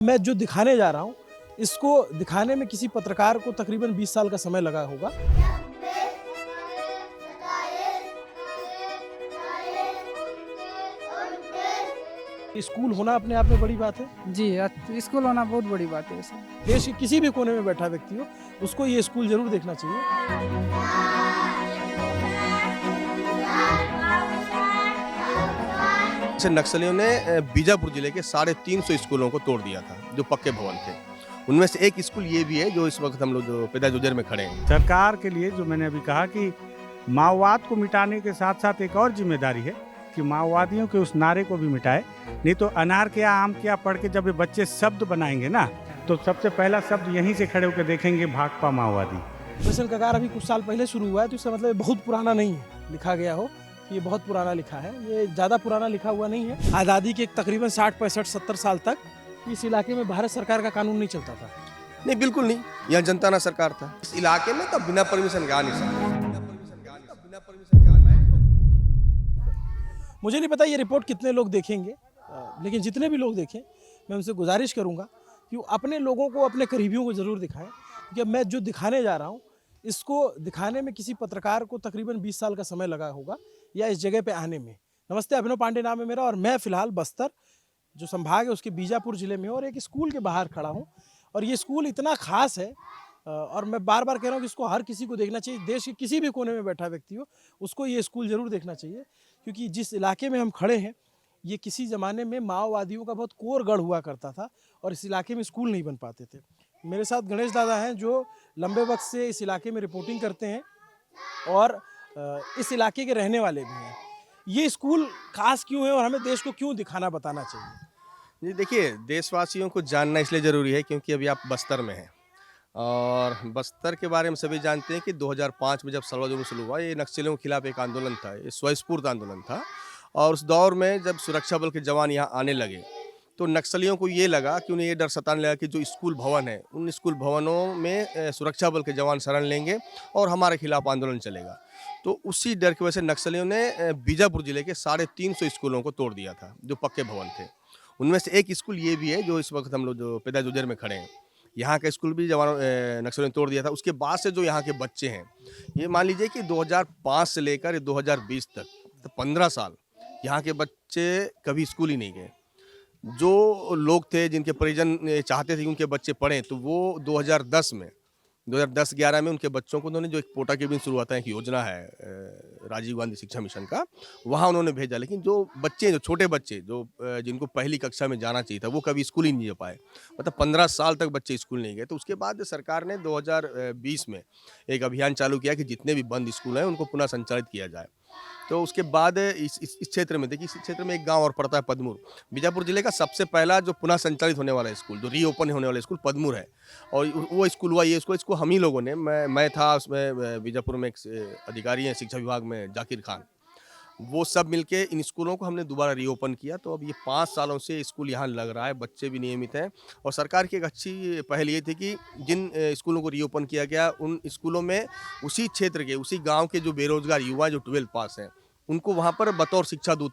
मैं जो दिखाने जा रहा हूँ, इसको दिखाने में किसी पत्रकार को तकरीबन 20 साल का समय लगा होगा। स्कूल होना अपने आप में बड़ी बात है। जी, स्कूल होना बहुत बड़ी बात है वैसे। देश के किसी भी कोने में बैठा व्यक्ति हो, उसको ये स्कूल जरूर देखना चाहिए। नक्सलियों ने बीजापुर जिले के 350 स्कूलों को तोड़ दिया था जो पक्के भवन थे। उनमें से एक स्कूल ये भी है जो इस वक्त हम लोग जो पेदाजुजर में खड़े हैं। सरकार के लिए जो मैंने अभी कहा कि माओवाद को मिटाने के साथ साथ एक और जिम्मेदारी है कि माओवादियों के उस नारे को भी मिटाए। नहीं तो अनार क्या आम क्या पढ़ के जब ये बच्चे शब्द बनाएंगे ना, तो सबसे पहला शब्द यहीं से खड़े होकर देखेंगे भाकपा माओवादी। मिशन कगार अभी कुछ साल पहले शुरू हुआ है, तो इसका मतलब बहुत पुराना नहीं है लिखा गया हो। ये बहुत पुराना लिखा है, ये ज़्यादा पुराना लिखा हुआ नहीं है। आज़ादी के तकरीबन 60, 65, 70 साल तक इस इलाके में भारत सरकार का कानून नहीं चलता था। नहीं, बिल्कुल नहीं। यहाँ जनता ना सरकार था इस इलाके में, तो बिना परमिशन गा नहीं सकता। मुझे नहीं पता ये रिपोर्ट कितने लोग देखेंगे, लेकिन जितने भी लोग देखें, मैं उनसे गुजारिश करूंगा कि वो अपने लोगों को, अपने करीबियों को ज़रूर दिखाएं। क्योंकि मैं जो दिखाने जा रहा हूँ, इसको दिखाने में किसी पत्रकार को तकरीबन 20 साल का समय लगा होगा या इस जगह पे आने में। नमस्ते, अभिनव पांडे नाम है मेरा और मैं फ़िलहाल बस्तर जो संभाग है उसके बीजापुर ज़िले में और एक स्कूल के बाहर खड़ा हूँ। और ये स्कूल इतना ख़ास है और मैं बार बार कह रहा हूँ कि इसको हर किसी को देखना चाहिए। देश के किसी भी कोने में बैठा व्यक्ति हो, उसको ये स्कूल ज़रूर देखना चाहिए। क्योंकि जिस इलाके में हम खड़े हैं, ये किसी ज़माने में माओवादियों का बहुत कोर गढ़ हुआ करता था और इस इलाके में स्कूल नहीं बन पाते थे। मेरे साथ गणेश दादा हैं जो लंबे वक्त से इस इलाके में रिपोर्टिंग करते हैं और इस इलाके के रहने वाले भी हैं। ये स्कूल खास क्यों है और हमें देश को क्यों दिखाना बताना चाहिए? जी देखिए, देशवासियों को जानना इसलिए ज़रूरी है क्योंकि अभी आप बस्तर में हैं और बस्तर के बारे में सभी जानते हैं कि 2005 में जब सलवा जुलूम शुरू हुआ, ये नक्सलियों के खिलाफ एक आंदोलन था, ये स्वस्फूर्त आंदोलन था। और उस दौर में जब सुरक्षा बल के जवान यहाँ आने लगे तो नक्सलियों को ये लगा कि उन्हें ये डर सताने लगा कि जो स्कूल भवन है, उन स्कूल भवनों में सुरक्षा बल के जवान शरण लेंगे और हमारे खिलाफ आंदोलन चलेगा। तो उसी डर की वजह से नक्सलियों ने बीजापुर जिले के 350 स्कूलों को तोड़ दिया था जो पक्के भवन थे। उनमें से एक स्कूल ये भी है जो इस वक्त हम लोग जो पेदाजुजर में खड़े हैं। यहाँ का स्कूल भी जवानों नक्सलियों ने तोड़ दिया था। उसके बाद से जो यहाँ के बच्चे हैं, ये मान लीजिए कि 2005 से लेकर 2020 तक तो 15 साल यहाँ के बच्चे कभी स्कूल ही नहीं गए। जो लोग थे जिनके परिजन चाहते थे कि उनके बच्चे पढ़ें, तो वो 2010-11 में उनके बच्चों को उन्होंने जो एक पोटा केबिन शुरुआत है, एक योजना है राजीव गांधी शिक्षा मिशन का, वहाँ उन्होंने भेजा। लेकिन जो बच्चे, जो छोटे बच्चे जो जिनको पहली कक्षा में जाना चाहिए था, वो कभी स्कूल ही नहीं जा पाए। मतलब 15 साल तक बच्चे स्कूल नहीं गए। तो उसके बाद सरकार ने 2020 में एक अभियान चालू किया कि जितने भी बंद स्कूल हैं उनको पुनः संचालित किया जाए। तो उसके बाद इस क्षेत्र में देखिए, इस क्षेत्र में एक गांव और पड़ता है पदमूर। बीजापुर जिले का सबसे पहला जो पुनः संचालित होने वाला स्कूल, जो रीओपन होने वाला स्कूल पदमूर है। और वो स्कूल हुआ, ये इसको हम ही लोगों ने, मैं था उसमें, बीजापुर में एक अधिकारी हैं शिक्षा विभाग में, जाकिर खान, वो सब मिलके इन स्कूलों को हमने दोबारा रीओपन किया। तो अब ये 5 सालों से स्कूल यहाँ लग रहा है, बच्चे भी नियमित हैं। और सरकार की एक अच्छी पहल ये थी कि जिन स्कूलों को रीओपन किया गया, उन स्कूलों में उसी क्षेत्र के, उसी गांव के जो बेरोजगार युवा जो 12 पास हैं, उनको वहाँ पर बतौर शिक्षा दूत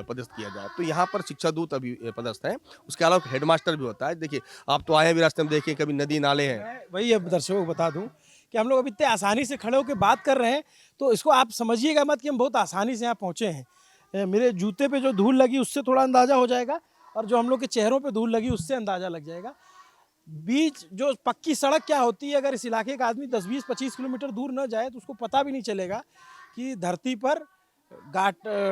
पदस्थ किया जाए। तो यहाँ पर शिक्षा दूत अभी पदस्थ हैं। उसके अलावा हेडमास्टर भी होता है। देखिए, आप तो आए हैं भी रास्ते में, देखें कभी नदी नाले हैं। वही अब दर्शकों को बता दूं कि हम लोग अभी इतने आसानी से खड़े होकर बात कर रहे हैं, तो इसको आप समझिएगा मत कि हम बहुत आसानी से यहाँ पहुँचे हैं। मेरे जूते पे जो धूल लगी उससे थोड़ा अंदाज़ा हो जाएगा और जो हम लोग के चेहरों पे धूल लगी उससे अंदाज़ा लग जाएगा। बीच जो पक्की सड़क क्या होती है, अगर इस इलाके का आदमी 10, 20, 25 किलोमीटर दूर न जाए तो उसको पता भी नहीं चलेगा कि धरती पर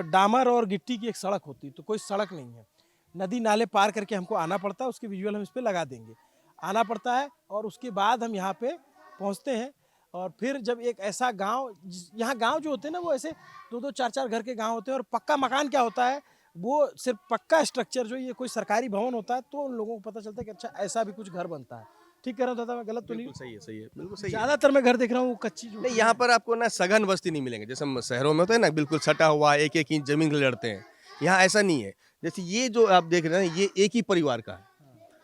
डामर और गिट्टी की एक सड़क होती है। तो कोई सड़क नहीं है, नदी नाले पार करके हमको आना पड़ता है। उसके विजुअल हम इस पर लगा देंगे। आना पड़ता है और उसके बाद हम यहाँ पे पहुँचते हैं। और फिर जब एक ऐसा गांव, यहाँ गांव जो होते हैं ना, वो ऐसे 2-2, 4-4 घर के गांव होते हैं। और पक्का मकान क्या होता है, वो सिर्फ पक्का स्ट्रक्चर जो ये कोई सरकारी भवन होता है, तो उन लोगों को पता चलता है कि अच्छा ऐसा भी कुछ घर बनता है। ठीक कह रहा हूँ दादा, मैं गलत तो नहीं? सही है, सही है, बिल्कुल सही है। ज़्यादातर मैं घर देख रहा हूँ कच्ची जो नहीं, यहाँ पर आपको ना सघन बस्ती नहीं मिलेंगे। जैसे हम शहरों में होते हैं ना, बिल्कुल सटा हुआ, एक एक इंच जमीन के लिए लड़ते हैं। यहाँ ऐसा नहीं है। जैसे ये जो आप देख रहे हैं, ये एक ही परिवार का है।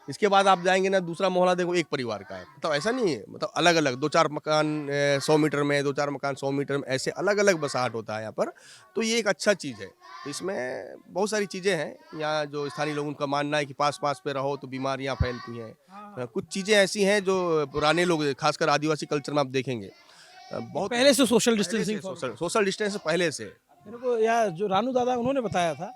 इसके बाद आप जाएंगे ना, दूसरा मोहल्ला देखो एक परिवार का है। मतलब ऐसा नहीं है, मतलब अलग अलग 2-4 मकान 100 मीटर में, 2-4 मकान 100 मीटर में, ऐसे अलग अलग बसाहट होता है यहाँ पर। तो ये एक अच्छा चीज़ है। तो इसमें बहुत सारी चीज़ें हैं यहाँ, जो स्थानीय लोगों का मानना है कि पास पास पे रहो तो बीमारियाँ फैलती हैं। कुछ चीज़ें ऐसी हैं जो पुराने लोग, खासकर आदिवासी कल्चर में आप देखेंगे बहुत पहले से सोशल पहले से डिस्टेंसिंग सोशल डिस्टेंस पहले से। मेरे को यहाँ जो रानू दादा उन्होंने बताया था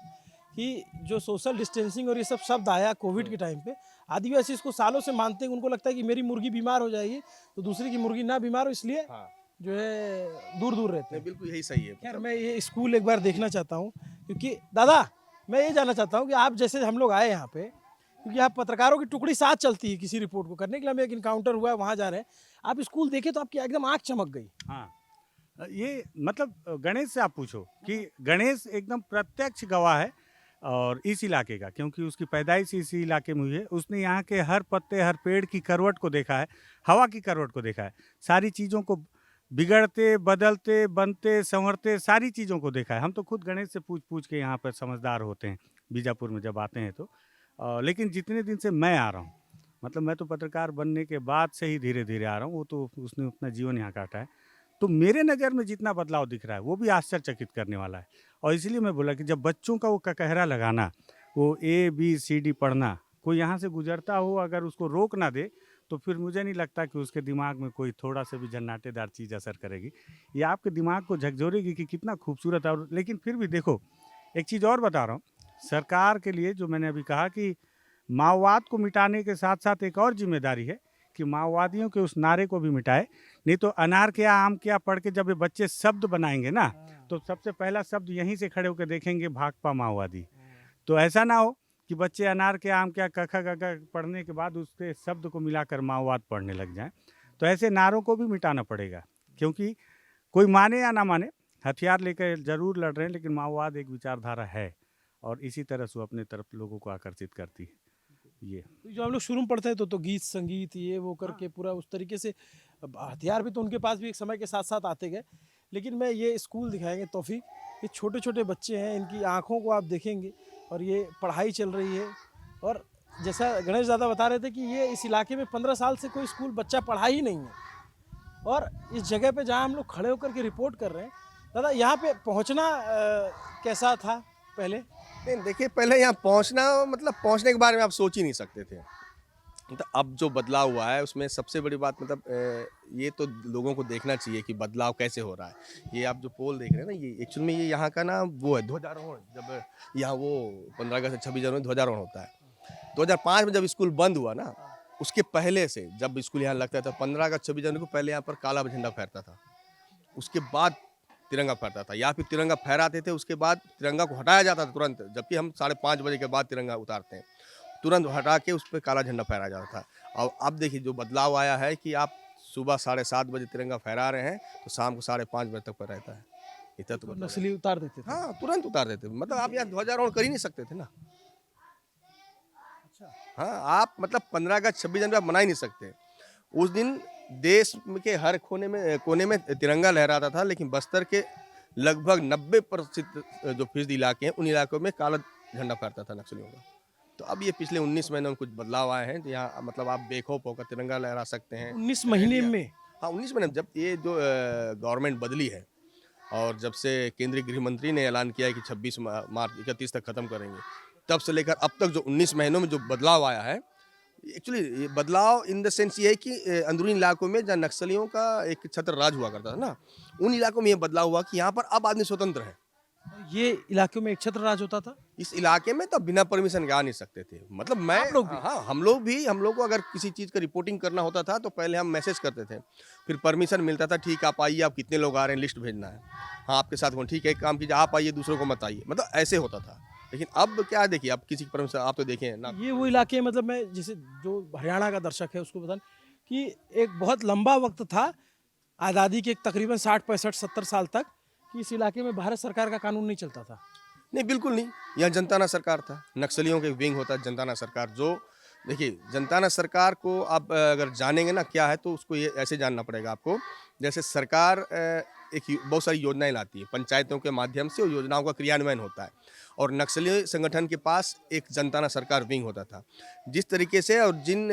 कि जो सोशल डिस्टेंसिंग और ये सब शब्द आया कोविड के टाइम पे, आदिवासी इसको सालों से मानते हैं। उनको लगता है कि मेरी मुर्गी बीमार हो जाएगी तो दूसरी की मुर्गी ना बीमार हो, इसलिए हाँ, जो है दूर दूर रहते हैं। बिल्कुल यही सही है। खैर मैं ये स्कूल एक बार देखना चाहता हूँ, क्योंकि दादा मैं ये जानना चाहता हूँ कि आप जैसे हम लोग आए यहाँ पे, क्योंकि आप पत्रकारों की टुकड़ी साथ चलती है किसी रिपोर्ट को करने के लिए। हमें एक इनकाउंटर हुआ है, वहाँ जा रहे हैं, आप स्कूल देखे तो आपकी एकदम आँख चमक गई। हाँ, ये मतलब गणेश से आप पूछो कि गणेश एकदम प्रत्यक्ष गवाह है और इस इलाके का, क्योंकि उसकी पैदाइश इसी इलाके में हुई है। उसने यहाँ के हर पत्ते, हर पेड़ की करवट को देखा है, हवा की करवट को देखा है, सारी चीज़ों को बिगड़ते, बदलते, बनते, संवरते, सारी चीज़ों को देखा है। हम तो खुद गणेश से पूछ पूछ के यहाँ पर समझदार होते हैं बीजापुर में जब आते हैं तो। लेकिन जितने दिन से मैं आ रहा हूँ, मतलब मैं तो पत्रकार बनने के बाद से ही धीरे धीरे आ रहा हूँ, वो तो उसने अपना जीवन यहाँ काटा है। तो मेरे नज़र में जितना बदलाव दिख रहा है वो भी आश्चर्यचकित करने वाला है। और इसलिए मैं बोला कि जब बच्चों का वो ककहरा लगाना, वो ABCD पढ़ना, कोई यहाँ से गुजरता हो अगर उसको रोक ना दे तो फिर मुझे नहीं लगता कि उसके दिमाग में कोई थोड़ा सा भी झन्नाटेदार चीज़ असर करेगी। ये आपके दिमाग को झकझोरेगी कि कितना खूबसूरत है। और लेकिन फिर भी देखो, एक चीज़ और बता रहा हूँ, सरकार के लिए जो मैंने अभी कहा कि माओवाद को मिटाने के साथ साथ एक और जिम्मेदारी है कि माओवादियों के उस नारे को भी मिटाए। नहीं तो अनार क्या आम क्या पढ़ के जब ये बच्चे शब्द बनाएंगे ना, तो सबसे पहला शब्द यहीं से खड़े होकर देखेंगे, भाकपा माओवादी। तो ऐसा ना हो कि बच्चे अनार के आम क्या कखा गगा पढ़ने के बाद उसके शब्द को मिलाकर माओवाद पढ़ने लग जाएं। तो ऐसे नारों को भी मिटाना पड़ेगा, क्योंकि कोई माने या ना माने, हथियार लेकर जरूर लड़ रहे हैं, लेकिन माओवाद एक विचारधारा है और इसी तरह से वो अपने तरफ लोगों को आकर्षित करती है। ये जो हम लोग शुरू में पढ़ते हैं तो गीत संगीत ये वो करके पूरा उस तरीके से, अब हथियार भी तो उनके पास भी एक समय के साथ साथ आते गए। लेकिन मैं ये स्कूल दिखाएंगे तौफीक, ये छोटे छोटे बच्चे हैं, इनकी आँखों को आप देखेंगे और ये पढ़ाई चल रही है। और जैसा गणेश दादा बता रहे थे कि ये इस इलाके में 15 साल से कोई स्कूल बच्चा पढ़ा ही नहीं है। और इस जगह पे जहाँ हम लोग खड़े होकर के रिपोर्ट कर रहे हैं, दादा यहाँ पे पहुँचना कैसा था पहले? नहीं देखिए, पहले यहाँ पहुँचना, मतलब पहुँचने के बारे में आप सोच ही नहीं सकते थे। मतलब अब जो बदलाव हुआ है उसमें सबसे बड़ी बात, मतलब ये तो लोगों को देखना चाहिए कि बदलाव कैसे हो रहा है। ये आप जो पोल देख रहे हैं ना, ये एक्चुअल में ये यहाँ का ना वो है ध्वजारोहण। जब यहाँ वो 15 अगस्त 26 जनवरी ध्वजारोहण होता है। 2005 में जब स्कूल बंद हुआ ना, उसके पहले से जब स्कूल यहाँ लगता था 15 अगस्त 26 जनवरी को, पहले यहाँ पर काला झंडा फहरता था, उसके बाद तिरंगा फहरता था, या फिर तिरंगा फहराते थे, उसके बाद तिरंगा को हटाया जाता था तुरंत। जबकि हम 5:30 बजे के बाद तिरंगा उतारते हैं, तुरंत हटा के उस पर काला झंडा फहराया जाता था। और अब देखिए जो बदलाव आया है कि आप सुबह 7:30 बजे तिरंगा फहरा रहे हैं तो शाम को 5:30 बजे तक पर रहता है। इतना तो नस्ली उतार देते थे। हाँ, तुरंत उतार देते। मतलब आप यहाँ ध्वजारोहण कर ही नहीं सकते थे ना। हाँ, आप मतलब 15 अगस्त 26 जनवरी आप मना ही नहीं सकते। उस दिन देश के हर कोने में तिरंगा लहराता था, लेकिन बस्तर के लगभग 90% जो फीसदी इलाके हैं, उन इलाकों में काला झंडा फहरता था नक्सलियों का। तो अब ये पिछले 19 महीनों में कुछ बदलाव आए हैं, तो यहाँ मतलब आप बेखौफ होकर तिरंगा लहरा सकते हैं 19 महीने में। हाँ, 19 महीने जब ये जो गवर्नमेंट बदली है और जब से केंद्रीय गृह मंत्री ने ऐलान किया है कि 26 मार्च 31 तक खत्म करेंगे, तब से लेकर अब तक जो 19 महीनों में जो बदलाव आया है, एक्चुअली ये बदलाव इन द सेंस ये है कि अंदरूनी इलाकों में जहाँ नक्सलियों का एक छत्र राज हुआ करता था ना, उन इलाकों में ये बदलाव हुआ कि यहाँ पर अब आदमी स्वतंत्र है। ये इलाकों में एक छत्र राज होता था। इस इलाके में तो बिना परमिशन के आ नहीं सकते थे। मतलब मैं आप लोग भी? हाँ, हम लोग को अगर किसी चीज़ का रिपोर्टिंग करना होता था तो पहले हम मैसेज करते थे, फिर परमिशन मिलता था, ठीक आप आइए, आप कितने लोग आ रहे हैं, लिस्ट भेजना है, हाँ आपके साथ ठीक है, एक काम कीजिए, आप आइए, दूसरों को मत आइए, मतलब ऐसे होता था। लेकिन अब क्या है, देखिए अब किसी की परमिशन आप तो देखें ना। ये वो इलाके, मतलब मैं जैसे जो हरियाणा का दर्शक है उसको बताएं कि एक बहुत लंबा वक्त था आज़ादी के तकरीबन 60 65 70 साल तक कि इस इलाके में भारत सरकार का कानून नहीं चलता था। नहीं, बिल्कुल नहीं। यहाँ जनताना सरकार था, नक्सलियों के विंग होता है जनताना सरकार। जो देखिए जनताना सरकार को आप अगर जानेंगे ना क्या है, तो उसको ये ऐसे जानना पड़ेगा आपको, जैसे सरकार बहुत सारी योजनाएं लाती है, पंचायतों के माध्यम से योजनाओं का क्रियान्वयन होता है। और नक्सली संगठन के पास एक जनताना सरकार विंग होता था। जिस तरीके से और जिन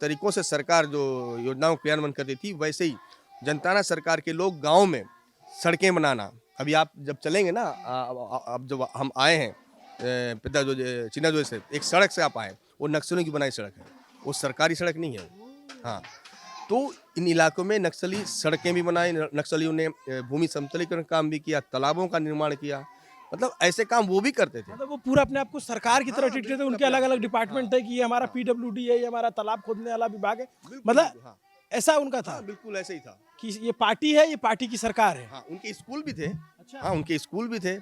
तरीकों से सरकार जो योजनाओं का क्रियान्वयन करती थी, वैसे ही जनताना सरकार के लोग गाँव में सड़कें बनाना, अभी आप जब चलेंगे ना, अब जब हम आए हैं पिता जो चिन्ना जो से एक सड़क से आप आए, वो नक्सलियों की बनाई सड़क है, वो सरकारी सड़क नहीं है। हाँ, तो इन इलाकों में नक्सली सड़कें भी बनाई, नक्सलियों ने भूमि समतलीकरण काम भी किया, तालाबों का निर्माण किया, मतलब ऐसे काम वो भी करते थे। मतलब वो पूरा अपने आप को सरकार की तरह ट्रीट करते थे। उनके अलग अलग डिपार्टमेंट थे कि ये हमारा PWD है, ये हमारा तालाब खोदने वाला विभाग है, मतलब हाँ, ऐसा उनका था बिल्कुल ऐसे ही था कि ये पार्टी है, ये पार्टी की सरकार है। हाँ, उनके स्कूल भी थे। अच्छा। हाँ, उनके स्कूल भी थे।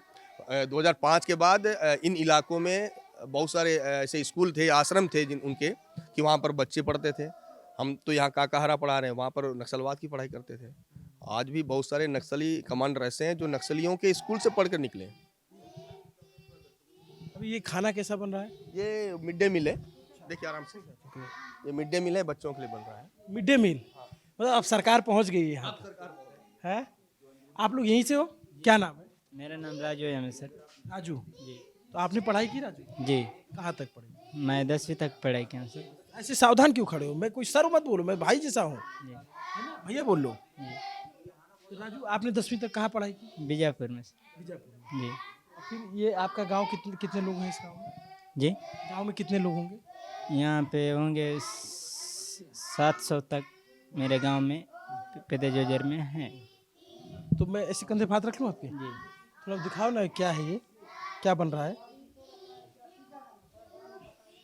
2005 के बाद इन इलाकों में बहुत सारे ऐसे स्कूल थे, आश्रम थे जिन उनके, कि वहाँ पर बच्चे पढ़ते थे। हम तो यहाँ काकाहारा पढ़ा रहे हैं, वहाँ पर नक्सलवाद की पढ़ाई करते थे। आज भी बहुत सारे नक्सली कमांडर ऐसे हैं जो नक्सलियों के स्कूल से पढ़कर निकले। अभी ये खाना कैसा बन रहा है? ये मिड डे मील है, देखिए आराम से, ये मिड डे मील है, बच्चों के लिए बन रहा है। मिड डे मील, मतलब अब सरकार पहुंच गई है यहाँ पे, है? आप लोग यहीं से हो? क्या नाम है? मेरा नाम राजू है सर। राजू जी तो आपने पढ़ाई की राजू? जी, कहाँ तक पढ़ी? मैं 10वीं तक पढ़ाई किया हूँ सर। ऐसे सावधान क्यों खड़े हो? मैं कोई सर मत बोलो, मैं भाई जैसा हूँ, जी भैया बोल लो। जी, तो राजू आपने 10वीं तक कहाँ पढ़ाई की? बीजापुर में सर। बीजापुर में। जी फिर ये आपका गांव कितने कितने लोग हैं इस गांव में? जी, गांव में कितने लोग होंगे? यहाँ पे होंगे 700 तक मेरे गांव में, पेदे जोजर में हैं। तो मैं ऐसे कंधे पे हाथ रख लूँ आपके? जी, थोड़ा दिखाओ ना, क्या है ये, क्या बन रहा है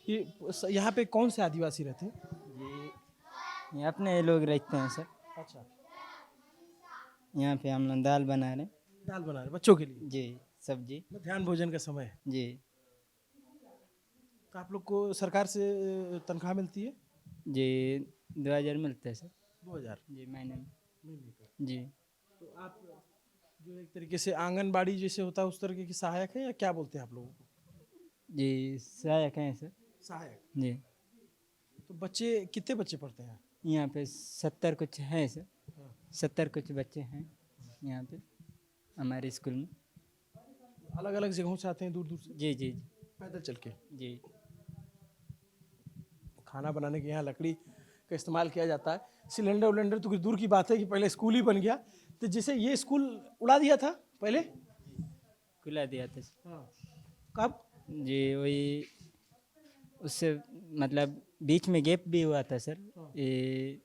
ये? यहाँ पे कौन से आदिवासी रहते हैं? जी, ये अपने लोग रहते हैं सर। अच्छा, यहाँ पे हम लोग दाल बना रहे हैं। दाल बना रहे बच्चों के लिए? जी, सब्जी। मध्याह्न भोजन का समय है। जी तो आप लोग को सरकार से तनख्वाह मिलती है? जी, 2000 मिलते हैं सर। 2000 जी, महीने में। महीने का। जी तो आप जो एक तरीके से आंगनबाड़ी जैसे होता है उस तरीके की सहायक है, या क्या बोलते हैं आप लोगों को? जी, सहायक हैं सर। सहायक। जी, तो बच्चे कितने बच्चे पढ़ते हैं? यहाँ पे 70 कुछ हैं सर। हाँ। 70 कुछ बच्चे हैं यहाँ पे हमारे स्कूल में। अलग अलग जगहों से आते हैं, दूर दूर से, जी जी पैदल चल के। जी खाना बनाने के यहाँ लकड़ी का इस्तेमाल किया जाता है। सिलेंडर उलेंडर तो कुछ दूर की बात है कि पहले स्कूल ही बन गया। तो जैसे ये स्कूल उड़ा दिया था पहले? खुला दिया था सर। हाँ। कब? जी, वही उससे मतलब बीच में गैप भी हुआ था सर। ये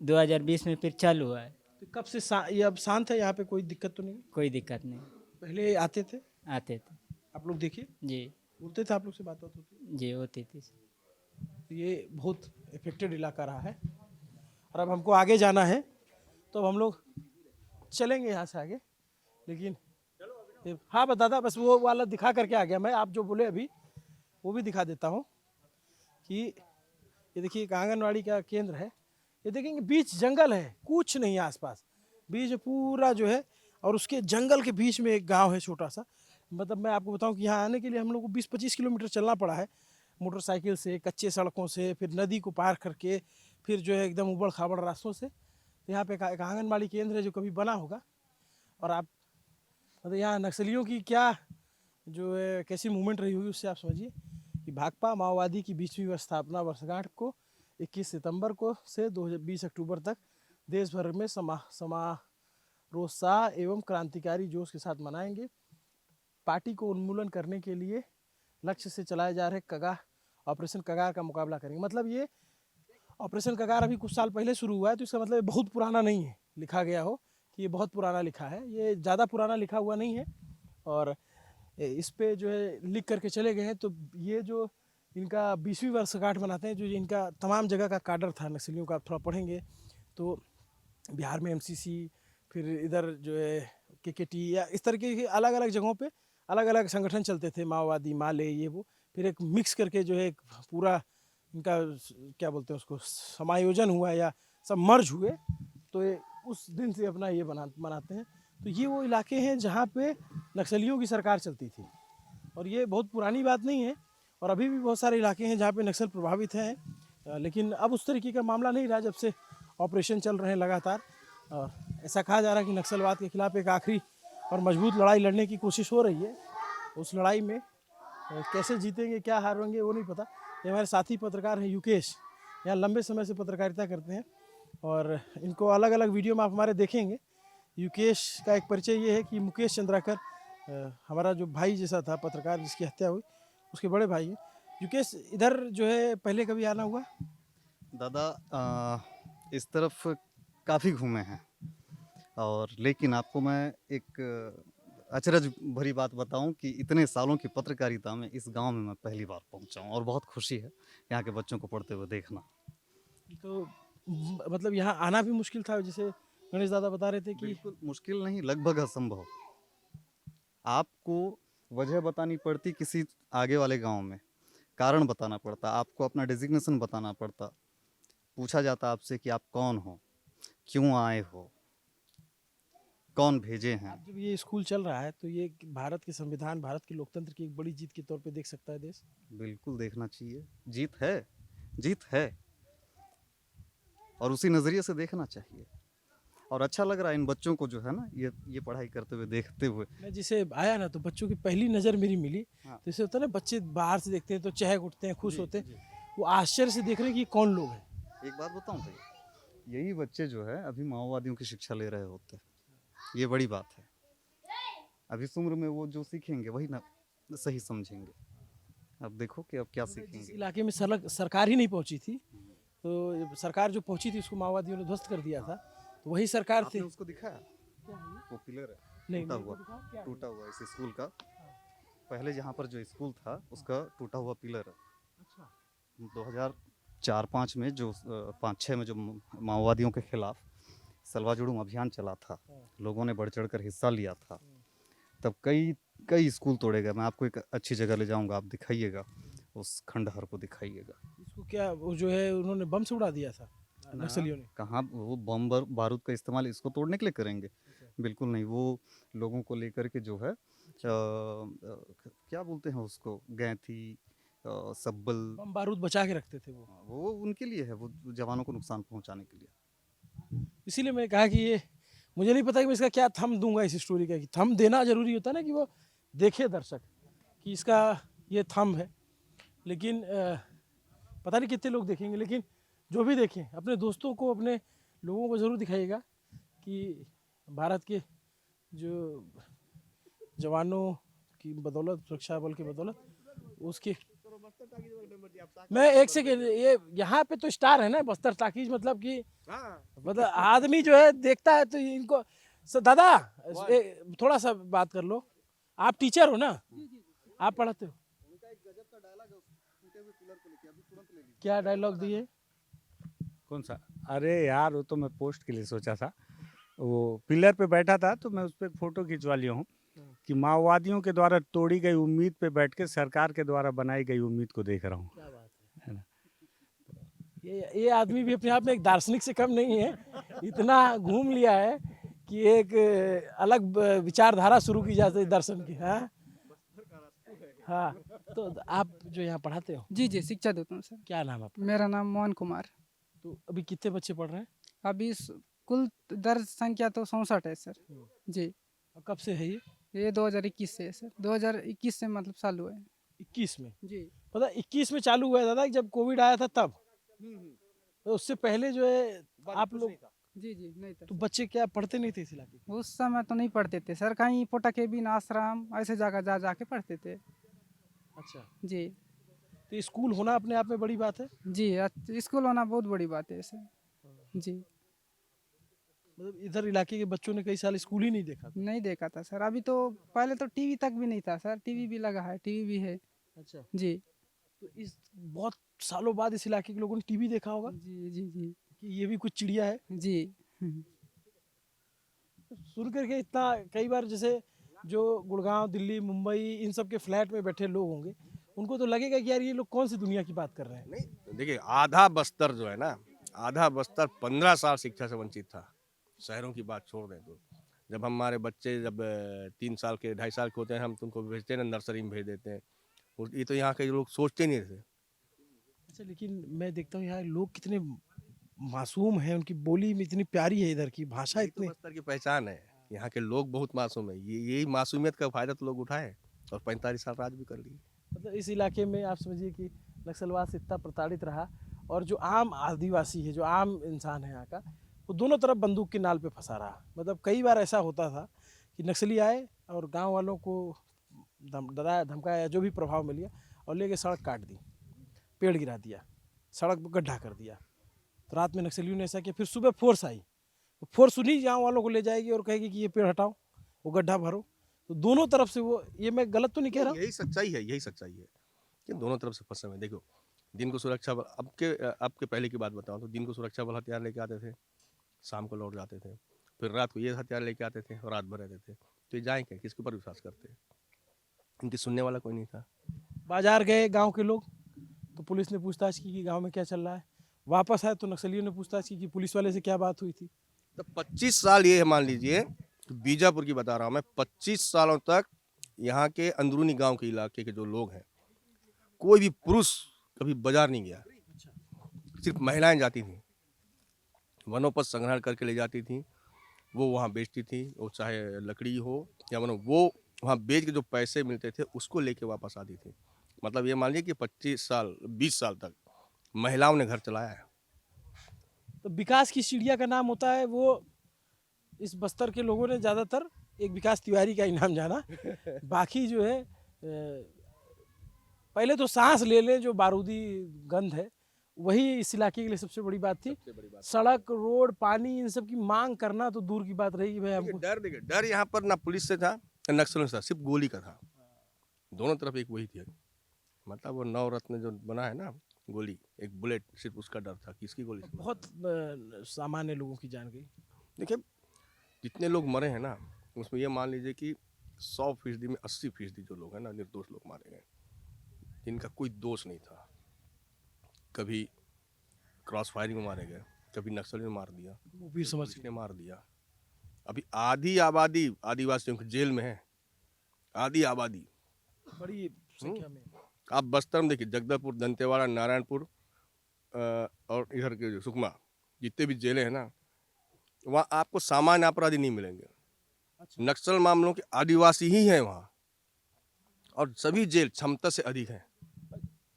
2020 में फिर चालू हुआ है। तो कब से ये अब शांत है, यहाँ पे कोई दिक्कत तो नहीं? कोई दिक्कत नहीं, पहले आते थे आते थे। आप लोग, देखिए जी बोलते थे, आप लोग से बात होती थी? जी, होती थी सर। तो ये बहुत इफेक्टेड इलाका रहा है। और अब हमको आगे जाना है, तो अब हम लोग चलेंगे यहाँ से आगे। लेकिन हाँ दादा, बस वो वाला दिखा करके आ गया मैं। आप जो बोले अभी वो भी दिखा देता हूँ कि ये देखिए एक आंगनवाड़ी का केंद्र है। ये देखेंगे बीच जंगल है, कुछ नहीं है आसपास, बीच पूरा जो है, और उसके जंगल के बीच में एक गांव है छोटा सा। मतलब मैं आपको बताऊं कि यहाँ आने के लिए हम लोग को 20-25 किलोमीटर चलना पड़ा है, मोटरसाइकिल से, कच्चे सड़कों से, फिर नदी को पार करके, फिर जो है एकदम उबड़ खाबड़ रास्तों से। तो यहाँ पे एक आंगनबाड़ी केंद्र है जो कभी बना होगा। और आप मतलब यहाँ नक्सलियों की क्या जो है कैसी मूवमेंट रही होगी, उससे आप समझिए कि भाकपा माओवादी की 20वीं स्थापना वर्षगांठ को 21 सितंबर को से 20 अक्टूबर तक देश भर में समारोत्साह एवं क्रांतिकारी जोश के साथ मनाएंगे। पार्टी को उन्मूलन करने के लिए लक्ष्य से चलाए जा रहे ऑपरेशन कगार का मुकाबला करेंगे। मतलब ये ऑपरेशन कगार अभी कुछ साल पहले शुरू हुआ है, तो इसका मतलब बहुत पुराना नहीं है लिखा गया हो कि ये बहुत पुराना लिखा है। ये ज़्यादा पुराना लिखा हुआ नहीं है, और इस पे जो है लिख करके चले गए हैं। तो ये जो इनका 20वीं वर्षगांठ मनाते हैं, जो इनका तमाम जगह का काडर था नक्सलियों का, आप थोड़ा पढ़ेंगे तो बिहार में MCC, फिर इधर जो है KKT, या इस तरीके के अलग अलग जगहों पे अलग अलग संगठन चलते थे, माओवादी, माले, ये वो। फिर एक मिक्स करके जो है एक पूरा इनका क्या बोलते हैं उसको, समायोजन हुआ या सब मर्ज हुए, तो ये उस दिन से अपना ये मनाते हैं। तो ये वो इलाके हैं जहाँ पे नक्सलियों की सरकार चलती थी, और ये बहुत पुरानी बात नहीं है। और अभी भी बहुत सारे इलाके हैं जहाँ पे नक्सल प्रभावित हैं, लेकिन अब उस तरीके का मामला नहीं रहा जब से ऑपरेशन चल रहे हैं लगातार। और ऐसा कहा जा रहा है कि नक्सलवाद के खिलाफ एक आखिरी और मजबूत लड़ाई लड़ने की कोशिश हो रही है। उस लड़ाई में कैसे जीतेंगे, क्या हारेंगे, वो नहीं पता। ये हमारे साथी पत्रकार हैं युकेश, यहाँ लंबे समय से पत्रकारिता करते हैं और इनको अलग अलग वीडियो में आप हमारे देखेंगे। युकेश का एक परिचय ये है कि मुकेश चंद्राकर हमारा जो भाई जैसा था पत्रकार जिसकी हत्या हुई, उसके बड़े भाई हैं। युकेश, इधर जो है पहले कभी आना हुआ? दादा इस तरफ काफ़ी घूमे हैं और लेकिन आपको मैं एक अचरज भरी बात बताऊं कि इतने सालों की पत्रकारिता में इस गांव में मैं पहली बार पहुंचा हूं और बहुत खुशी है यहाँ के बच्चों को पढ़ते हुए देखना। तो मतलब यहाँ आना भी मुश्किल था, जैसे गणेश दादा बता रहे थे कि बिल्कुल मुश्किल नहीं, लगभग असंभव। आपको वजह बतानी पड़ती किसी आगे वाले गांव में, कारण बताना पड़ता, आपको अपना डेजिग्नेशन बताना पड़ता, पूछा जाता आपसे कि आप कौन हो, क्यों आए हो, कौन भेजे हैं। अब जब ये स्कूल चल रहा है तो ये भारत के संविधान, भारत के लोकतंत्र की एक बड़ी जीत के तौर पे देख सकता है देश। बिल्कुल देखना चाहिए, जीत है, जीत है और उसी नज़रिए से देखना चाहिए। और अच्छा लग रहा है इन बच्चों को जो है ना ये पढ़ाई करते हुए देखते हुए। मैं जिसे आया ना तो बच्चों की पहली नज़र मेरी मिली, हाँ। तो इसे होता है ना, बच्चे बाहर से देखते हैं तो चहक उठते हैं, खुश होते हैं, वो आश्चर्य से देख रहे हैं कि ये कौन लोग हैं। एक बात बताऊं भैया, यही बच्चे जो है अभी माओवादियों की शिक्षा ले रहे होते हैं, ये बड़ी बात है। अभी इस उम्र में वो जो सीखेंगे वही ना सही समझेंगे। अब देखो कि अब क्या जिस सीखेंगे। इलाके में सरकार ही नहीं पहुंची थी, तो सरकार जो पहुंची थी उसको माओवादियों ने ध्वस्त कर दिया था, तो वही सरकार थी। आपने उसको दिखाया? वो पिलर है नहीं, टूटा हुआ इस स्कूल का। पहले जहाँ पर जो स्कूल था उसका टूटा हुआ पिलर है। अच्छा। 2004-5 में जो 5-6 में जो माओवादियों के खिलाफ सलवा जुड़ूम अभियान चला था, लोगों ने बढ़ चढ़कर हिस्सा लिया था, तब कई स्कूल तोड़े गए। मैं आपको एक अच्छी जगह ले जाऊंगा, आप दिखाइएगा, उस खंडहर को दिखाइएगा। इसको क्या वो जो है उन्होंने बम से उड़ा दिया था नक्सलियों ने? कहाँ वो बम बारूद का इस्तेमाल इसको तोड़ने के लिए करेंगे? बिल्कुल नहीं। वो लोगों को लेकर के जो है क्या बोलते हैं उसको, गैंथी, सब्बल, बम बारूद बचा के रखते थे वो उनके लिए है, वो जवानों को नुकसान पहुंचाने के लिए। इसीलिए मैंने कहा कि ये मुझे नहीं पता कि मैं इसका क्या थंब दूंगा इस स्टोरी का, कि थंब देना जरूरी होता है ना, कि वो देखे दर्शक कि इसका ये थंब है। लेकिन पता नहीं कितने लोग देखेंगे, लेकिन जो भी देखें अपने दोस्तों को, अपने लोगों को ज़रूर दिखाइएगा कि भारत के जो जवानों की बदौलत, सुरक्षा बल की बदौलत उसकी। मैं एक सेकेंड, ये यहाँ पे तो स्टार है ना बस्तर टाकीज, मतलब कि मतलब आदमी जो है देखता है तो इनको दादा थोड़ा सा बात कर लो, आप टीचर हो ना, आप पढ़ाते हो, क्या डायलॉग दिए? कौन सा? अरे यार वो तो मैं पोस्ट के लिए सोचा था। वो पिलर पे बैठा था तो मैं उस पर फोटो खिंचवा लिया हूँ कि माओवादियों के द्वारा तोड़ी गई उम्मीद पे बैठ के सरकार के द्वारा बनाई गई उम्मीद को देख रहा हूँ। क्या बात है ना? ये आदमी भी अपने आप में एक दार्शनिक से कम नहीं है, इतना घूम लिया है कि एक अलग विचारधारा शुरू की जाती है दर्शन की। हाँ हाँ, तो आप जो यहाँ पढ़ाते हो? जी जी, शिक्षा देता हूँ सर। क्या नाम है आपका? मेरा नाम मोहन कुमार। तो अभी कितने बच्चे पढ़ रहे हैं? अभी कुल दर्ज संख्या तो 67 है सर। जी। और कब से है ये 2021 से है सर, 2021 से मतलब चालू है। 21 में? जी। पता 21 में चालू हुआ है दादा, जब कोविड आया था तब। तो उससे पहले जो है आप लोग, जी जी, नहीं था। तो बच्चे क्या पढ़ते नहीं थे इस इलाके के? उस समय तो नहीं पढ़ते थे सर, कहीं पोटा के बिन आश्रम ऐसे जगह जा जाके पढ़ते थे। अच्छा, जी तो स्कूल होना अपने आप में बड़ी बात है। जी, स्कूल होना बहुत बड़ी बात है सर। जी, मतलब इधर इलाके के बच्चों ने कई साल स्कूल ही नहीं देखा था। नहीं देखा था सर। अभी तो पहले तो टीवी तक भी नहीं था सर, टीवी भी लगा है, टीवी भी है। अच्छा, जी तो इस बहुत सालों बाद इस इलाके के लोगों ने टीवी देखा होगा जी जी जी कि ये भी कुछ चिड़िया है। जी। सुन करके इतना, कई बार जैसे जो गुड़गांव, दिल्ली, मुंबई इन सब के फ्लैट में बैठे लोग होंगे, उनको तो लगेगा कि यार ये लोग कौन सी दुनिया की बात कर रहे हैं। नहीं देखिए, आधा बस्तर जो है ना, आधा बस्तर 15 साल शिक्षा से वंचित था। शहरों की बात छोड़ दें तो जब हमारे बच्चे जब 3 साल के, 2.5 साल के होते हैं, हम तुमको भेजते हैं ना, नर्सरी में भेज देते हैं। और ये तो यहाँ के लोग सोचते नहीं थे। अच्छा, लेकिन मैं देखता हूँ यहाँ लोग कितने मासूम है, उनकी बोली में इतनी प्यारी है, इधर की भाषा यही तो इतनी। बस्तर की पहचान है। यहाँ के लोग बहुत मासूम है। यही मासूमियत का फायदा तो लोग उठाए और 45 साल राज भी कर लिए। मतलब इस इलाके में आप समझिए कि नक्सलवाद से इतना प्रताड़ित रहा, और जो आम आदिवासी है, जो आम इंसान है यहाँ का, वो दोनों तरफ बंदूक की नाल पे फंसा रहा। मतलब कई बार ऐसा होता था कि नक्सली आए और गांव वालों को डराया धमकाया, जो भी प्रभाव मिल गया, और लेके सड़क काट दी, पेड़ गिरा दिया, सड़क पर गड्ढा कर दिया। तो रात में नक्सलियों ने ऐसा किया, फिर सुबह फोर्स आई, तो फोर्स उन्हीं गाँव वालों को ले जाएगी और कहेगी कि ये पेड़ हटाओ, वो गड्ढा भरो। तो दोनों तरफ से वो, ये मैं गलत तो नहीं कह रहा हूँ। यही सच्चाई है, यही सच्चाई है कि दोनों तरफ से फंसे हुए हैं। देखो, दिन को सुरक्षा बल, अब के पहले की बात बताऊं तो दिन को सुरक्षा बल हथियार लेके आते थे, शाम को लौट जाते थे, फिर रात को ये हथियार लेके आते थे और रात भर रहते थे। तो ये जाएं क्या, किसके ऊपर विश्वास करते? इनकी सुनने वाला कोई नहीं था। बाजार गए गांव के लोग, तो पुलिस ने पूछताछ की कि गांव में क्या चल रहा है। वापस आए तो नक्सलियों ने पूछताछ की कि पुलिस वाले से क्या बात हुई थी। तो 25 साल ये है, मान लीजिए बीजापुर की बता रहा हूँ मैं, 25 सालों तक यहाँ के अंदरूनी गांव के इलाके के जो लोग हैं, कोई भी पुरुष कभी बाजार नहीं गया। सिर्फ महिलाएं जाती थी, वनोपज संग्रहण करके ले जाती थी, वो वहाँ बेचती थी, वो चाहे लकड़ी हो या वनो, वो वहाँ बेच के जो पैसे मिलते थे उसको लेके वापस आती थी। मतलब ये मान लीजिए कि 25 साल 20 साल तक महिलाओं ने घर चलाया है। तो विकास की सीढ़िया का नाम होता है वो, इस बस्तर के लोगों ने ज़्यादातर एक विकास तिवारी का इनाम जाना। बाकी जो है पहले तो सांस ले लें, जो बारूदी गंध है वही इस इलाके के लिए सबसे बड़ी बात थी। सड़क, रोड, पानी, इन सब की मांग करना तो दूर की बात रही भाई। हमको देखिए डर यहाँ पर ना पुलिस से था ना नक्सलियों से था, सिर्फ गोली का था। दोनों तरफ एक वही थी। मतलब वो नवरत्न जो बना है ना, गोली, एक बुलेट, सिर्फ उसका डर था कि इसकी गोली से बहुत सामान्य लोगों की जान गई। देखिए जितने लोग मरे हैं ना, उसमें ये मान लीजिए कि 100% में 80% जो लोग हैं ना, निर्दोष लोग मारे गए, जिनका कोई दोष नहीं था। कभी क्रॉस फायरिंग में मारे गए, कभी नक्सल ने मार दिया, वो वीर समझ पुलिस ने मार दिया। अभी आधी आबादी आदिवासियों की जेल में है, आधी आबादी। बड़ी संख्या में। आप बस्तर में देखिए, जगदलपुर, दंतेवाड़ा, नारायणपुर और इधर के जो सुकमा, जितने भी जेलें हैं ना, वहाँ आपको सामान्य अपराधी नहीं मिलेंगे। नक्सल मामलों के आदिवासी ही हैं वहाँ, और सभी जेल क्षमता से अधिक हैं।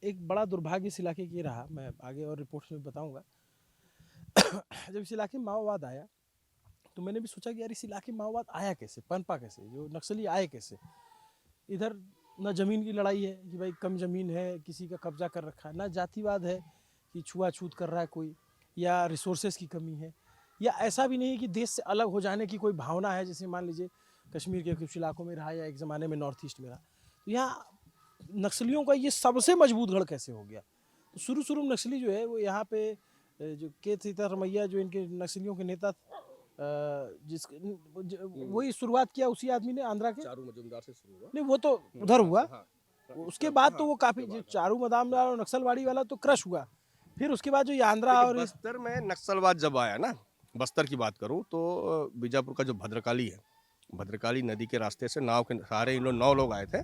एक बड़ा दुर्भाग्य इस इलाके की रहा, मैं आगे और रिपोर्ट्स में बताऊंगा। जब इस इलाके में माओवाद आया तो मैंने भी सोचा कि यार इस इलाके में माओवाद आया कैसे, पनपा कैसे, जो नक्सली आए कैसे। इधर न ज़मीन की लड़ाई है कि भाई कम ज़मीन है किसी का कब्जा कर रखा है, ना जातिवाद है कि छुआछूत कर रहा है कोई, या रिसोर्सेज की कमी है, या ऐसा भी नहीं कि देश से अलग हो जाने की कोई भावना है, जैसे मान लीजिए कश्मीर के कुछ इलाकों में रहा या एक ज़माने में नॉर्थ ईस्ट में रहा। तो यहाँ नक्सलियों का ये सबसे मजबूत गढ़ कैसे हो गया। तो शुरू में नक्सली जो है वो यहाँ पे जो के सीतारमैया, जो इनके नक्सलियों के नेता, वही शुरुआत किया उसी आदमी ने, आंध्रा के। चारू मजुमदार से शुरू हुआ। नहीं वो तो उधर हुआ, हाँ, उसके बाद तो वो काफ़ी, जो चारू मदामदार और नक्सलवाड़ी वाला तो क्रश हुआ। फिर उसके बाद जो ये आंध्रा और बस्तर में नक्सलवाद जब आया ना, बस्तर की बात करूं तो बीजापुर का जो भद्रकाली है, भद्रकाली नदी के रास्ते से नाव के सहारे इन लोग 9 लोग आए थे।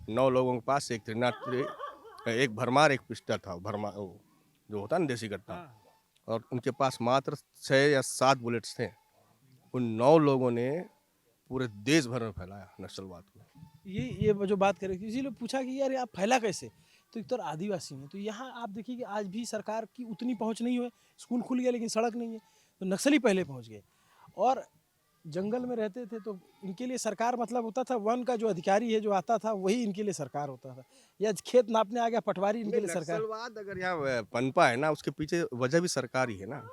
9 लोगों के पास एक त्रिनाथ, एक भरमार, एक पिस्टल था, भरमार जो होता है ना देसी कट्टा, और उनके पास मात्र 6 या 7 बुलेट्स थे। उन 9 लोगों ने पूरे देश भर में फैलाया नक्सलवाद को। ये जो बात करें, किसी ने पूछा कि यार आप फैला कैसे, तो एक तो आदिवासी हैं, तो यहाँ आप देखिए कि आज भी सरकार की उतनी पहुँच नहीं है। स्कूल खुल गया लेकिन सड़क नहीं है, तो नक्सली पहले पहुँच गए। और जंगल में रहते थे तो इनके लिए सरकार मतलब होता था, वन का जो अधिकारी है जो आता था वही इनके लिए सरकार होता था, या खेत नापने आ गया पटवारी इनके लिए सरकार। नक्सलवाद अगर यहाँ पनपा है ना, उसके पीछे वजह भी सरकार ही है ना।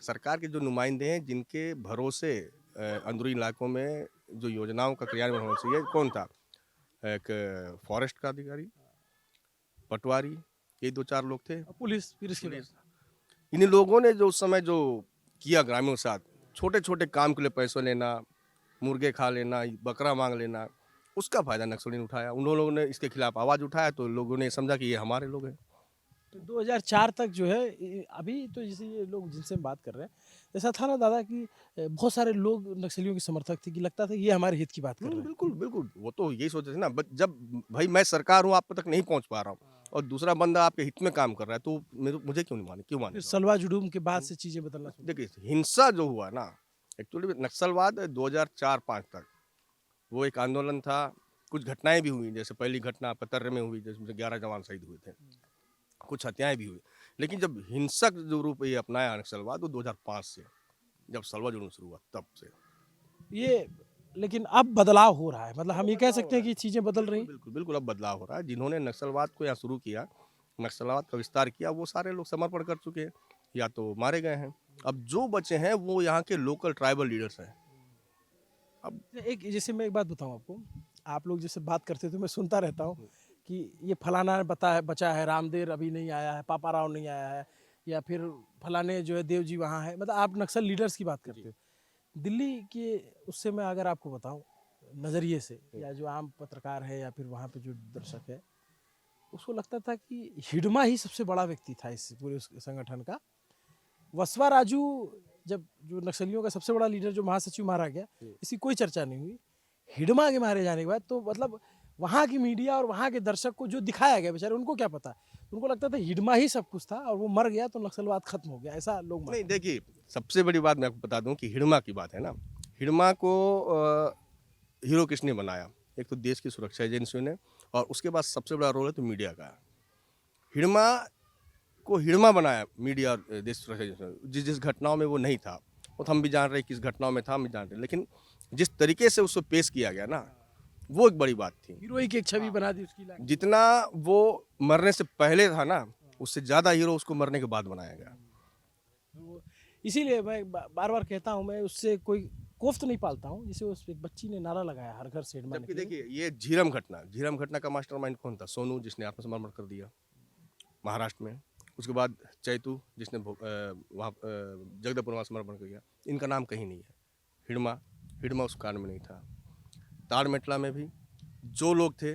सरकार के जो नुमाइंदे हैं, जिनके भरोसे अंदरूनी इलाकों में जो योजनाओं का क्रियान्वयन होना चाहिए, कौन था? एक फॉरेस्ट का अधिकारी, पटवारी, ये 2-4 लोग थे, पुलिस, फिर इसके बाद इन लोगों ने जो उस समय जो किया ग्रामीणों के साथ, छोटे छोटे काम के लिए पैसे लेना, मुर्गे खा लेना, बकरा मांग लेना, उसका फायदा नक्सली ने उठाया। उन लोगों ने इसके खिलाफ आवाज़ उठाया तो लोगों ने समझा कि ये हमारे लोग हैं। तो 2004 तक जो है, अभी तो जैसे ये लोग जिनसे हम बात कर रहे हैं, ऐसा था ना दादा कि बहुत सारे लोग नक्सलियों के समर्थक थे, कि लगता था ये हमारे हित की बात कर रहे हैं। बिल्कुल बिल्कुल, वो तो यही सोचते थे ना। जब भाई मैं सरकार हूँ, आप तक नहीं पहुँच पा रहा हूँ, और दूसरा बंदा आपके हित में काम कर रहा है तो मुझे क्यों नहीं माने, क्यों माने? फिर सलवा जुडूम के बाद से चीजें बदलना शुरू देखिए हिंसा जो हुआ ना, एक्चुअली नक्सलवाद 2004-5 तक वो एक आंदोलन था। कुछ घटनाएं भी हुई, जैसे पहली घटना पतर्रे में हुई जिसमें 11 जवान शहीद हुए थे, कुछ हत्याएं भी हुई। लेकिन जब हिंसक जो रूप ये अपनाया नक्सलवाद वो 2005 से, जब सलवा जुलूम शुरू हुआ तब से। ये, लेकिन अब बदलाव हो रहा है, मतलब हम ये कह सकते हैं कि चीजें बदल रही हैं। बिल्कुल बिल्कुल अब बदलाव हो रहा है। जिन्होंने नक्सलवाद को यहाँ शुरू किया, नक्सलवाद का विस्तार किया, वो सारे लोग समर्पण कर चुके हैं या तो मारे गए हैं। अब जो बचे हैं वो यहाँ के लोकल ट्राइबल लीडर्स हैं। अब एक जैसे मैं एक बात बताऊं आपको, आप लोग जैसे बात करते थे मैं सुनता रहता हूं कि ये फलाना बचा है, रामदेव अभी नहीं आया है, पापा राव नहीं आया है, या फिर फलाने जो है देव जी वहाँ है, मतलब आप नक्सल लीडर्स की बात करते हो। दिल्ली के उससे मैं अगर आपको बताऊं नज़रिए से, या जो आम पत्रकार है या फिर वहाँ पे जो दर्शक है, उसको लगता था कि हिडमा ही सबसे बड़ा व्यक्ति था इस पूरे संगठन का। वसवा राजू जब जो नक्सलियों का सबसे बड़ा लीडर जो महासचिव मारा गया, इसकी कोई चर्चा नहीं हुई। हिडमा के मारे जाने के बाद तो मतलब वहाँ की मीडिया और वहाँ के दर्शक को जो दिखाया गया, बेचारे उनको क्या पता, उनको लगता था हिडमा ही सब कुछ था और वो मर गया तो नक्सलवाद खत्म हो गया, ऐसा लोग नहीं, देखिए सबसे बड़ी बात मैं आपको बता दूं कि हिडमा की बात है ना, हिडमा को हीरो किसने बनाया? एक तो देश की सुरक्षा एजेंसियों ने, और उसके बाद सबसे बड़ा रोल है तो मीडिया का। हिडमा को हिडमा बनाया मीडिया और देश सुरक्षा एजेंसियों। जिस जिस घटनाओं में वो नहीं था, वो तो हम भी जान रहे किस घटनाओं में था, हम भी जान रहे, लेकिन जिस तरीके से उसको पेश किया गया ना, वो एक बड़ी बात थी। हीरोई की एक छवि बना दी उसकी लाइन। जितना वो मरने से पहले था ना, उससे ज़्यादा हीरो उसको मरने के बाद बनाया गया। इसीलिए मैं बार बार कहता हूँ, मैं उससे कोई कोफ्त नहीं पालता हूँ। जैसे उस एक बच्ची ने नारा लगाया हर घर से हिडमा जबकि निकले। देखिए ये झीरम घटना का मास्टरमाइंड कौन था? सोनू, जिसने आत्मसमर्पण कर दिया महाराष्ट्र में। उसके बाद चैतू, जिसने वहाँ जगदलपुर में समर्पण कर दिया। इनका नाम कहीं नहीं है। हिडमा उस कांड में नहीं था। ताड़मेटला में भी जो लोग थे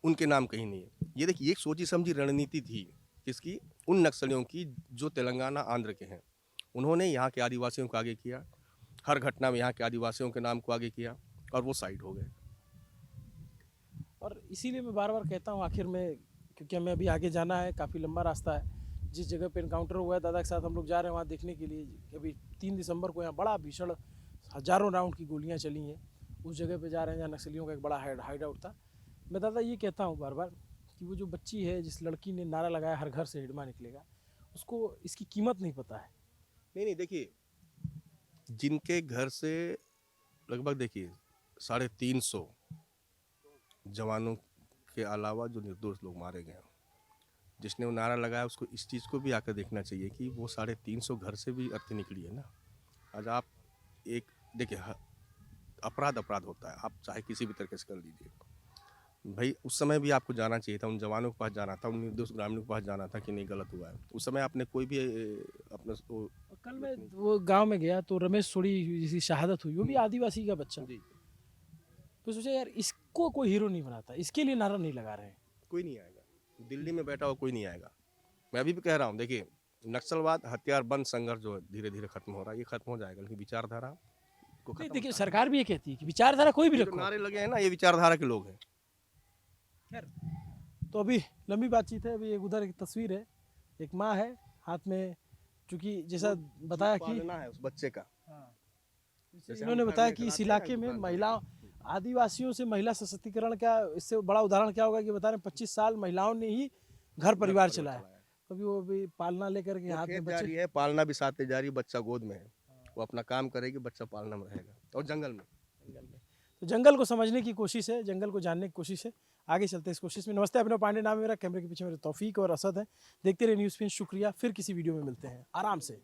उनके नाम कहीं नहीं है। ये देखिए एक सोची समझी रणनीति थी किसकी? उन नक्सलियों की जो तेलंगाना आंध्र के हैं। उन्होंने यहाँ के आदिवासियों को आगे किया, हर घटना में यहाँ के आदिवासियों के नाम को आगे किया और वो साइड हो गए। और इसीलिए मैं बार बार कहता हूँ आखिर में, क्योंकि हमें अभी आगे जाना है, काफ़ी लंबा रास्ता है। जिस जगह पे इनकाउंटर हुआ है दादा के साथ हम लोग जा रहे हैं वहाँ देखने के लिए। अभी 3 दिसंबर को यहाँ बड़ा भीषण हजारों राउंड की गोलियाँ चली हैं, उस जगह पे जा रहे हैं जहाँ नक्सलियों का एक बड़ा हाइड आउट था। मैं दादा ये कहता हूँ बार बार कि वो जो बच्ची है, जिस लड़की ने नारा लगाया हर घर से हिडमा निकलेगा, उसको इसकी कीमत नहीं पता है। नहीं देखिए, जिनके घर से लगभग देखिए 350 जवानों के अलावा जो निर्दोष लोग मारे गए, जिसने वो नारा लगाया, उसको इस चीज़ को भी आकर देखना चाहिए कि वो 350 घर से भी अर्थी निकली है ना। आज आप एक देखिए, अपराध होता है, आप चाहे किसी भी तरीके से कर लीजिए भाई। उस समय भी आपको जाना चाहिए था, उन जवानों के पास जाना था, उन निर्दोष ग्रामीणों के पास जाना था कि नहीं गलत हुआ है। उस समय आपने कोई भी अपना कल मैं वो गांव में गया तो रमेश सोढ़ी जिसकी शहादत हुई, वो भी आदिवासी का बच्चा। तो सोचा यार इसको कोई हीरो नहीं बनाता, इसके लिए नारा नहीं लगा रहे हैं। कोई नहीं आएगा, दिल्ली में बैठा हुआ कोई नहीं आएगा। मैं अभी भी कह रहा हूँ, देखिए नक्सलवाद हथियार बंद संघर्ष जो धीरे धीरे खत्म हो रहा है, ये खत्म हो जाएगा, लेकिन विचारधारा को नहीं, खत्म देखिए होता है। सरकार भी ये कहती है कि विचारधारा कोई भी ये जो रखो। नारे लगे हैं ना, ये विचारधारा के लोग हैं। खैर, तो अभी लंबी बातचीत है। अभी एक उधर एक तस्वीर है, एक माँ है हाथ में, चूंकि जैसा बताया कि पालना है उस बच्चे का। जैसे इन्होंने हम बताया घर कि में इस कराते हैं इलाके ना, में दुकान महिला आदिवासियों से महिला सशक्तिकरण का इससे बड़ा उदाहरण क्या होगा कि बता रहे हैं 25 साल महिलाओं ने ही घर परिवार चलाया। अभी वो भी पालना लेकर के हाथ में जारी बच्चे। है, पालना भी साथ में जारी, बच्चा गोद में है, वो अपना काम करेगी, बच्चा पालना में रहेगा और जंगल में। तो जंगल को समझने की कोशिश है, जंगल को जानने की कोशिश है। आगे चलते हैं इस कोशिश में। नमस्ते, अभिनव पांडे नाम है मेरा, कैमरे के पीछे मेरे तौफीक और असद है। देखते रहिए न्यूज़ पिन। शुक्रिया, फिर किसी वीडियो में मिलते हैं आराम से।